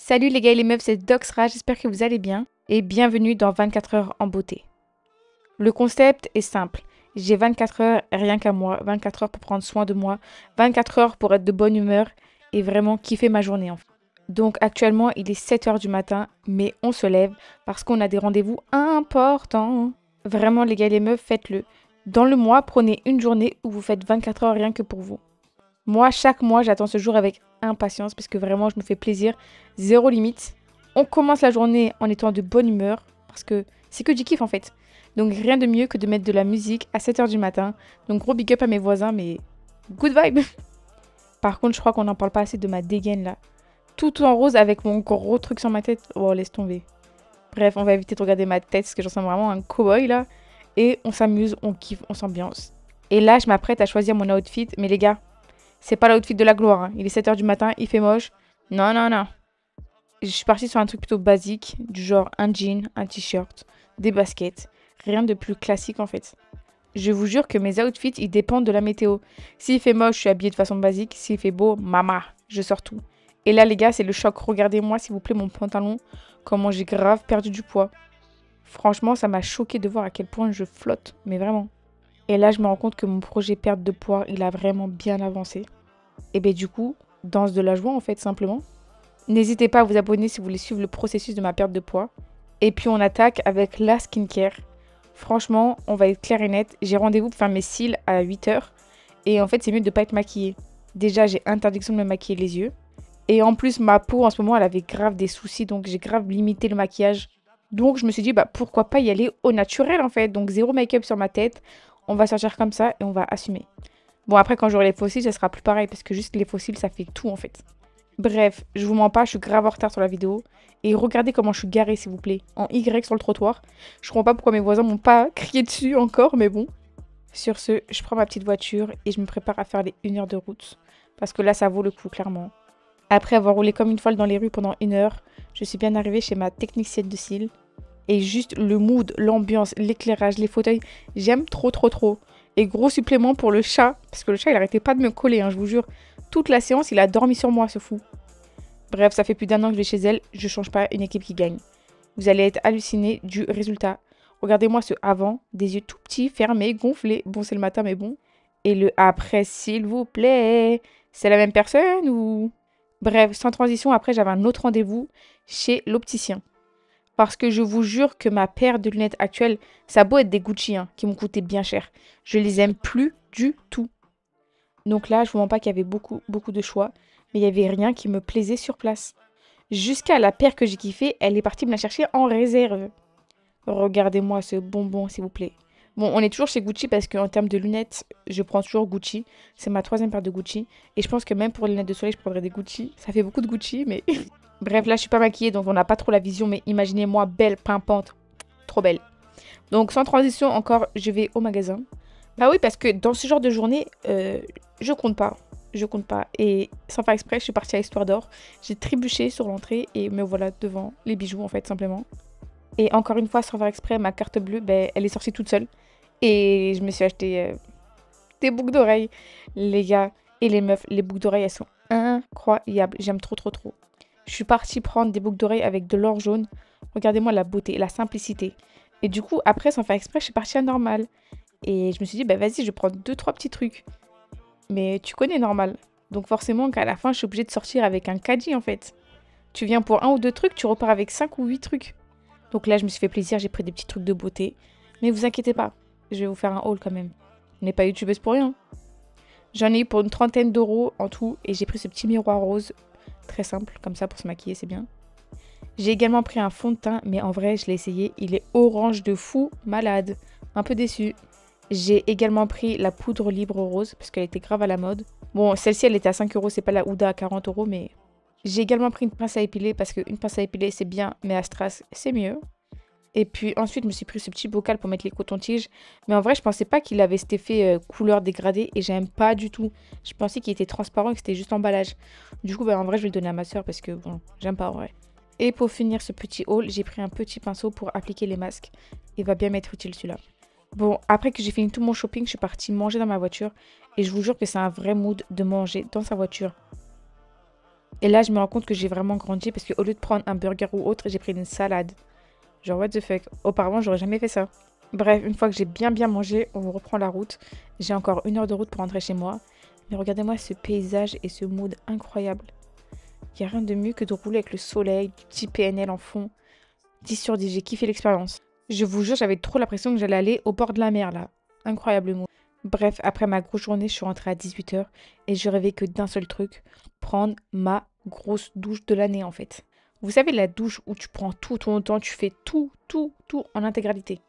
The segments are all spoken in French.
Salut les gars et les meufs, c'est Doxra, j'espère que vous allez bien et bienvenue dans 24 heures en beauté. Le concept est simple, j'ai 24 heures rien qu'à moi, 24 heures pour prendre soin de moi, 24 heures pour être de bonne humeur et vraiment kiffer ma journée en fait. Donc actuellement il est 7 heures du matin, mais on se lève parce qu'on a des rendez-vous importants. Vraiment les gars et les meufs, faites-le. Dans le mois, prenez une journée où vous faites 24 heures rien que pour vous. Moi, chaque mois, j'attends ce jour avec impatience parce que vraiment, je me fais plaisir. Zéro limite. On commence la journée en étant de bonne humeur parce que c'est que du kiff en fait. Donc rien de mieux que de mettre de la musique à 7 heures du matin. Donc gros big up à mes voisins, mais good vibe. Par contre, je crois qu'on n'en parle pas assez de ma dégaine là. Tout en rose avec mon gros truc sur ma tête. Oh, laisse tomber. Bref, on va éviter de regarder ma tête parce que j'en sens vraiment un cow-boy là. Et on s'amuse, on kiffe, on s'ambiance. Et là, je m'apprête à choisir mon outfit. Mais les gars, c'est pas l'outfit de la gloire. Hein. Il est 7 heures du matin, il fait moche. Non, non, non. Je suis partie sur un truc plutôt basique, du genre un jean, un t-shirt, des baskets. Rien de plus classique en fait. Je vous jure que mes outfits, ils dépendent de la météo. S'il fait moche, je suis habillée de façon basique. S'il fait beau, mama, je sors tout. Et là, les gars, c'est le choc. Regardez-moi, s'il vous plaît, mon pantalon. Comment j'ai grave perdu du poids. Franchement, ça m'a choqué de voir à quel point je flotte. Mais vraiment. Et là, je me rends compte que mon projet perte de poids, il a vraiment bien avancé. Et bien du coup, danse de la joie en fait, simplement. N'hésitez pas à vous abonner si vous voulez suivre le processus de ma perte de poids. Et puis on attaque avec la skincare. Franchement, on va être clair et net. J'ai rendez-vous pour faire mes cils à 8 heures. Et en fait, c'est mieux de ne pas être maquillée. Déjà, j'ai interdiction de me maquiller les yeux. Et en plus, ma peau, en ce moment, elle avait grave des soucis. Donc, j'ai grave limité le maquillage. Donc, je me suis dit, bah, pourquoi pas y aller au naturel, en fait. Donc, zéro make-up sur ma tête. On va sortir comme ça et on va assumer. Bon, après, quand j'aurai les fossiles, ça sera plus pareil. Parce que juste les fossiles, ça fait tout, en fait. Bref, je vous mens pas, je suis grave en retard sur la vidéo. Et regardez comment je suis garée, s'il vous plaît. En Y sur le trottoir. Je comprends pas pourquoi mes voisins m'ont pas crié dessus encore, mais bon. Sur ce, je prends ma petite voiture et je me prépare à faire les 1 heure de route. Parce que là, ça vaut le coup, clairement. Après avoir roulé comme une folle dans les rues pendant 1 heure, je suis bien arrivée chez ma technicienne de cils. Et juste le mood, l'ambiance, l'éclairage, les fauteuils, j'aime trop, trop, trop. Et gros supplément pour le chat, parce que le chat, il arrêtait pas de me coller, hein, je vous jure. Toute la séance, il a dormi sur moi, ce fou. Bref, ça fait plus d'1 an que je vais chez elle, je change pas une équipe qui gagne. Vous allez être hallucinés du résultat. Regardez-moi ce avant, des yeux tout petits, fermés, gonflés. Bon, c'est le matin, mais bon. Et le après, s'il vous plaît. C'est la même personne ou... Bref, sans transition, après, j'avais un autre rendez-vous chez l'opticien. Parce que je vous jure que ma paire de lunettes actuelle, ça a beau être des Gucci, hein, qui m'ont coûté bien cher. Je les aime plus du tout. Donc là, je vous mens pas qu'il y avait beaucoup, beaucoup de choix. Mais il n'y avait rien qui me plaisait sur place. Jusqu'à la paire que j'ai kiffée, elle est partie me la chercher en réserve. Regardez-moi ce bonbon, s'il vous plaît. Bon, on est toujours chez Gucci parce qu'en termes de lunettes, je prends toujours Gucci. C'est ma troisième paire de Gucci. Et je pense que même pour les lunettes de soleil, je prendrais des Gucci. Ça fait beaucoup de Gucci, mais... Bref, là, je suis pas maquillée, donc on n'a pas trop la vision. Mais imaginez-moi belle, pimpante. Trop belle. Donc, sans transition, encore, je vais au magasin. Bah oui, parce que dans ce genre de journée, je compte pas. Je compte pas. Et sans faire exprès, je suis partie à Histoire d'Or. J'ai trébuché sur l'entrée et me voilà devant les bijoux, en fait, simplement. Et encore une fois, sans faire exprès, ma carte bleue, ben, elle est sortie toute seule. Et je me suis acheté des boucles d'oreilles. Les gars et les meufs, les boucles d'oreilles, elles sont incroyables. J'aime trop, trop, trop. Je suis partie prendre des boucles d'oreilles avec de l'or jaune. Regardez-moi la beauté, la simplicité. Et du coup, après, sans faire exprès, je suis partie à Normal. Et je me suis dit, bah vas-y, je prends 2, 3 petits trucs. Mais tu connais Normal. Donc forcément, qu'à la fin, je suis obligée de sortir avec un caddie, en fait. Tu viens pour 1 ou 2 trucs, tu repars avec 5 ou 8 trucs. Donc là, je me suis fait plaisir, j'ai pris des petits trucs de beauté. Mais vous inquiétez pas, je vais vous faire un haul quand même. On n'est pas youtubeuse pour rien. J'en ai eu pour une trentaine d'euros en tout. Et j'ai pris ce petit miroir rose. Très simple, comme ça, pour se maquiller, c'est bien. J'ai également pris un fond de teint, mais en vrai, je l'ai essayé. Il est orange de fou, malade. Un peu déçu. J'ai également pris la poudre libre rose, parce qu'elle était grave à la mode. Bon, celle-ci, elle était à 5 euros, c'est pas la Huda à 40 euros, mais... J'ai également pris une pince à épiler, parce qu'une pince à épiler, c'est bien, mais à strass, c'est mieux. Et puis ensuite, je me suis pris ce petit bocal pour mettre les cotons-tiges. Mais en vrai, je pensais pas qu'il avait cet effet couleur dégradée, et j'aime pas du tout. Je pensais qu'il était transparent et que c'était juste emballage. Du coup, bah, en vrai, je vais le donner à ma soeur, parce que, bon, j'aime pas en vrai. Et pour finir ce petit haul, j'ai pris un petit pinceau pour appliquer les masques. Il va bien m'être utile celui-là. Bon, après que j'ai fini tout mon shopping, je suis partie manger dans ma voiture. Et je vous jure que c'est un vrai mood de manger dans sa voiture. Et là, je me rends compte que j'ai vraiment grandi parce qu'au lieu de prendre un burger ou autre, j'ai pris une salade. Genre, what the fuck. Auparavant, j'aurais jamais fait ça. Bref, une fois que j'ai bien mangé, on reprend la route. J'ai encore 1 heure de route pour rentrer chez moi. Mais regardez-moi ce paysage et ce mood incroyable. Il n'y a rien de mieux que de rouler avec le soleil, du petit PNL en fond. 10 sur 10, j'ai kiffé l'expérience. Je vous jure, j'avais trop l'impression que j'allais aller au bord de la mer là. Incroyable mood. Bref, après ma grosse journée, je suis rentrée à 18 h et je rêvais que d'un seul truc, prendre ma grosse douche de l'année en fait. Vous savez, la douche où tu prends tout ton temps, tu fais tout en intégralité.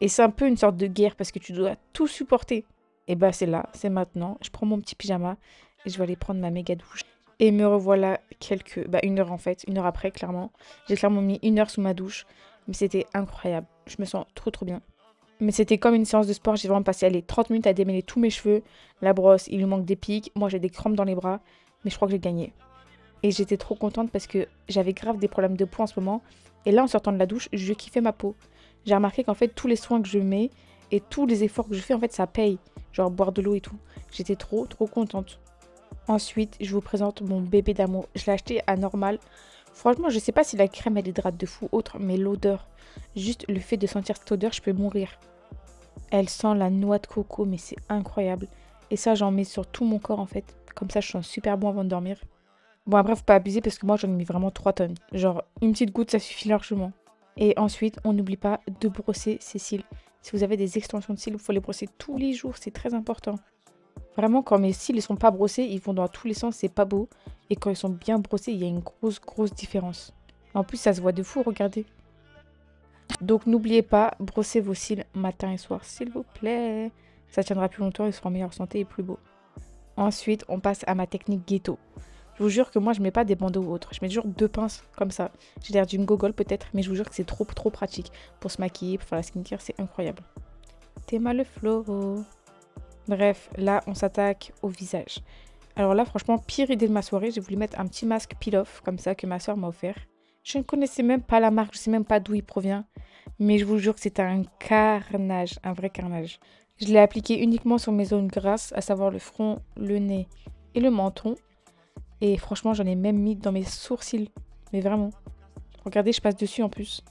Et c'est un peu une sorte de guerre parce que tu dois tout supporter. Et bah c'est là, c'est maintenant. Je prends mon petit pyjama et je vais aller prendre ma méga douche. Et me revoilà 1 heure en fait, 1 heure après clairement. J'ai clairement mis 1 heure sous ma douche. Mais c'était incroyable. Je me sens trop bien. Mais c'était comme une séance de sport. J'ai vraiment passé 30 minutes à démêler tous mes cheveux. La brosse, il lui manque des pics. Moi j'ai des crampes dans les bras. Mais je crois que j'ai gagné. Et j'étais trop contente parce que j'avais grave des problèmes de peau en ce moment. Et là, en sortant de la douche, je kiffais ma peau. J'ai remarqué qu'en fait, tous les soins que je mets et tous les efforts que je fais, en fait, ça paye. Genre boire de l'eau et tout. J'étais trop contente. Ensuite, je vous présente mon bébé d'amour. Je l'ai acheté à Normal. Franchement, je sais pas si la crème elle hydrate de fou autre, mais l'odeur, juste le fait de sentir cette odeur, je peux mourir. Elle sent la noix de coco, mais c'est incroyable. Et ça, j'en mets sur tout mon corps en fait. Comme ça, je sens super bon avant de dormir. Bon, après, faut pas abuser parce que moi, j'en ai mis vraiment 3 tonnes. Genre, une petite goutte, ça suffit largement. Et ensuite, on n'oublie pas de brosser ses cils. Si vous avez des extensions de cils, il faut les brosser tous les jours, c'est très important. Vraiment, quand mes cils ne sont pas brossés, ils vont dans tous les sens, c'est pas beau. Et quand ils sont bien brossés, il y a une grosse différence. En plus, ça se voit de fou, regardez. Donc, n'oubliez pas, brossez vos cils matin et soir, s'il vous plaît. Ça tiendra plus longtemps, ils seront en meilleure santé et plus beaux. Ensuite, on passe à ma technique ghetto. Je vous jure que moi, je mets pas des bandeaux ou autre. Je mets toujours 2 pinces comme ça. J'ai l'air d'une gogole peut-être, mais je vous jure que c'est trop pratique. Pour se maquiller, pour faire la skincare, c'est incroyable. T'es mal le flow. Bref, là, on s'attaque au visage. Alors là, franchement, pire idée de ma soirée, j'ai voulu mettre un petit masque peel-off, comme ça, que ma soeur m'a offert. Je ne connaissais même pas la marque, je sais même pas d'où il provient. Mais je vous jure que c'est un carnage, un vrai carnage. Je l'ai appliqué uniquement sur mes zones grasses, à savoir le front, le nez et le menton. Et franchement, j'en ai même mis dans mes sourcils. Mais vraiment. Regardez, je passe dessus en plus.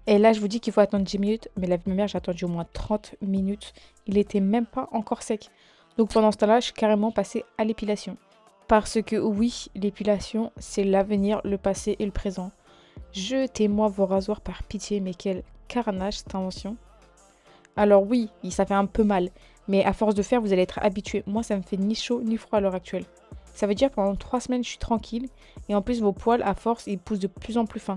Et là, je vous dis qu'il faut attendre 10 minutes. Mais la vie de ma mère, j'ai attendu au moins 30 minutes. Il était même pas encore sec. Donc pendant ce temps-là, je suis carrément passée à l'épilation. Parce que oui, l'épilation, c'est l'avenir, le passé et le présent. Jetez-moi vos rasoirs par pitié, mais quel carnage cette invention. Alors oui, ça fait un peu mal. Mais à force de faire, vous allez être habitué. Moi, ça me fait ni chaud ni froid à l'heure actuelle. Ça veut dire que pendant 3 semaines, je suis tranquille. Et en plus, vos poils, à force, ils poussent de plus en plus fin.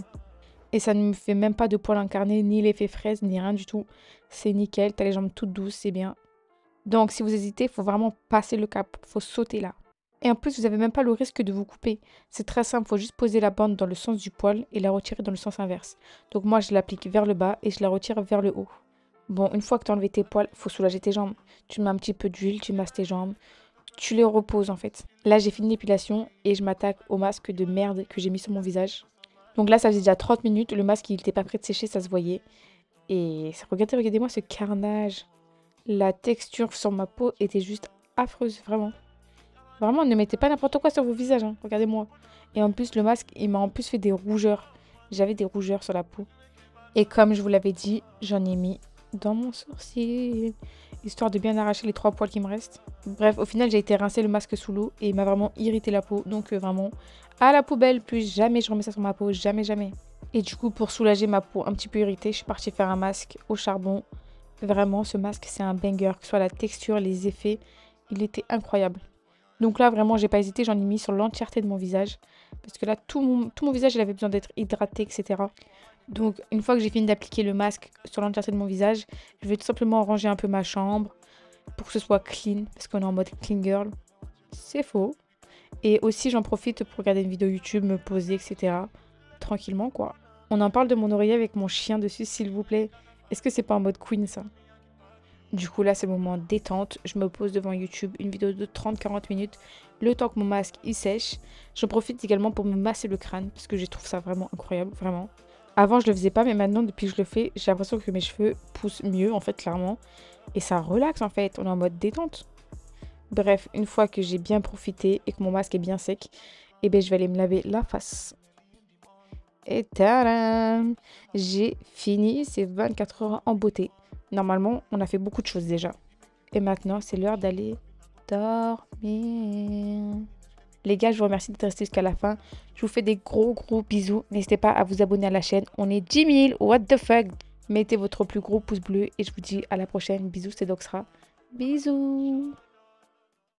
Et ça ne me fait même pas de poils incarnés, ni l'effet fraise, ni rien du tout. C'est nickel, t'as les jambes toutes douces, c'est bien. Donc, si vous hésitez, il faut vraiment passer le cap. Faut sauter là. Et en plus, vous n'avez même pas le risque de vous couper. C'est très simple, il faut juste poser la bande dans le sens du poil et la retirer dans le sens inverse. Donc moi, je l'applique vers le bas et je la retire vers le haut. Bon, une fois que tu as enlevé tes poils, il faut soulager tes jambes. Tu mets un petit peu d'huile, tu masses tes jambes. Tu les reposes en fait. Là, j'ai fini l'épilation et je m'attaque au masque de merde que j'ai mis sur mon visage. Donc là, ça faisait déjà 30 minutes. Le masque, il n'était pas prêt de sécher, ça se voyait. Et regardez-moi ce carnage. La texture sur ma peau était juste affreuse, vraiment. Vraiment, ne mettez pas n'importe quoi sur vos visages, hein. Regardez-moi. Et en plus, le masque, il m'a en plus fait des rougeurs. J'avais des rougeurs sur la peau. Et comme je vous l'avais dit, j'en ai mis dans mon sourcil, histoire de bien arracher les 3 poils qui me restent. Bref, au final, j'ai été rincer le masque sous l'eau et il m'a vraiment irrité la peau. Donc vraiment, à la poubelle, plus jamais je remets ça sur ma peau, jamais. Et du coup, pour soulager ma peau un petit peu irritée, je suis partie faire un masque au charbon. Vraiment, ce masque, c'est un banger, que ce soit la texture, les effets, il était incroyable. Donc là, vraiment, j'ai pas hésité, j'en ai mis sur l'entièreté de mon visage. Parce que là, tout mon visage, il avait besoin d'être hydraté, etc. Donc, une fois que j'ai fini d'appliquer le masque sur l'entièreté de mon visage, je vais tout simplement ranger un peu ma chambre pour que ce soit clean, parce qu'on est en mode clean girl. C'est faux. Et aussi, j'en profite pour regarder une vidéo YouTube, me poser, etc. Tranquillement, quoi. On en parle de mon oreiller avec mon chien dessus, s'il vous plaît. Est-ce que c'est pas en mode queen, ça? Du coup, là, c'est le moment détente. Je me pose devant YouTube, une vidéo de 30-40 minutes, le temps que mon masque, il sèche. J'en profite également pour me masser le crâne, parce que je trouve ça vraiment incroyable, vraiment. Avant, je le faisais pas, mais maintenant, depuis que je le fais, j'ai l'impression que mes cheveux poussent mieux, en fait, clairement. Et ça relaxe, en fait. On est en mode détente. Bref, une fois que j'ai bien profité et que mon masque est bien sec, Et bien, je vais aller me laver la face. Et tadam! J'ai fini ces 24 heures en beauté. Normalement, on a fait beaucoup de choses déjà. Et maintenant, c'est l'heure d'aller dormir. Les gars, je vous remercie d'être restés jusqu'à la fin. Je vous fais des gros bisous. N'hésitez pas à vous abonner à la chaîne. On est 10 000. What the fuck? Mettez votre plus gros pouce bleu et je vous dis à la prochaine. Bisous, c'est Doxra. Bisous.